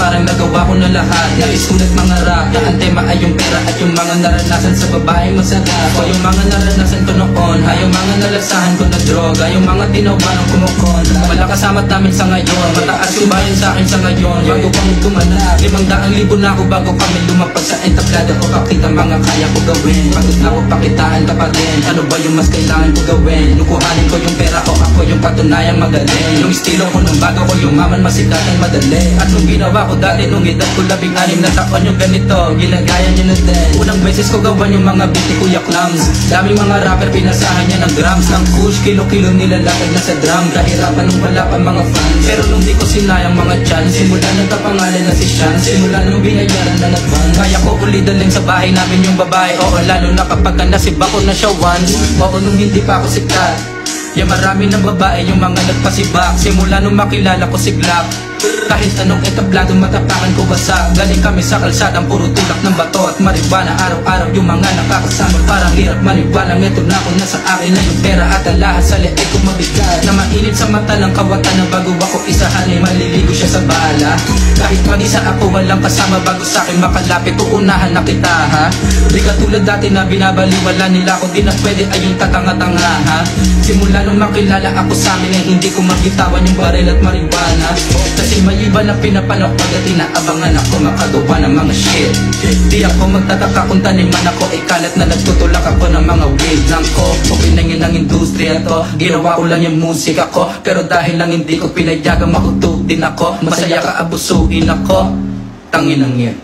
parang nagawa ko na lahat. Naisulat mga rap, na ang tema ay yung pera at yung mga naranasan sa babae masarap. O yung mga naranasan ko noon, ay yung mga nalasahan ko na droga, yung mga tinawa ng kumukon. Wala kasama't namin sa ngayon, mataas yung bayan sa akin sa ngayon. Bago kami gumanap, 500,000 na ako bago kami lumapag sa entablado ko. Pakita mga kaya ko gawin, pagod na ko pakitaan ka pa rin. Ano ba yung mas kailangan ko gawin? Lukuhanin ko yung pera o ako yung patunayang magaling. Yung estilo ko nung bago ko yumaman, masikatan madali. At nung ginawa ko dati nung edad ko 16 na taon, yung ganito, ginagaya nyo na din. Unang beses ko gawan yung mga beat ni Kuya Clams. Daming mga rapper pinasahan niya ng grams. Ng kush, kilo-kilo nilalagay na sa drum. Kahirapan nung wala pa mga fans, pero nung di ko sinayang mga chance. Simula nang kapangalan na si Sean, simula nung binayaran ng advance. Kaya ko uli daling sa bahay namin yung babae. Oo, lalo na kapag nasib ako na siya once. Oo, nung hindi pa ako sikat, yeah, marami ng babae yung mga nagpasibak. Simula nung makilala ko si Glock, kahit anong etablado matapakan ko basa. Galing kami sa kalsadang puro tulak ng bato at marijuana. Araw-araw yung mga nakakasama, parang hirap maniwala. Ito na kung nasa akin na yung pera at ang lahat sa leeg ko mabigat. Na mainit sa mata ng kawatan na bago ako isahan ay maliligo siya sa bala. Kahit mag-isa ako walang kasama bago sa akin makalapit, uunahan na kita ha. Di katulad dati na binabaliwala nila ko, di na pwede ay yung tatanga-tanga ha. Simula nung makilala ako sa amin ay hindi ko magitawan yung baril at marijuana. Kasi may iba na pinapanok pagkat inaabangan ako makagawa ng mga shit. Di ako magtataka kung taniman ako ikalat na nagtutulak ako ng mga wave lang ko. O pinangin ng industriya to, ginawa ko lang yung musika ko. Pero dahil lang hindi ko pinayagang makutog din ako, masaya ka abusuin ako. Tangin ang yan.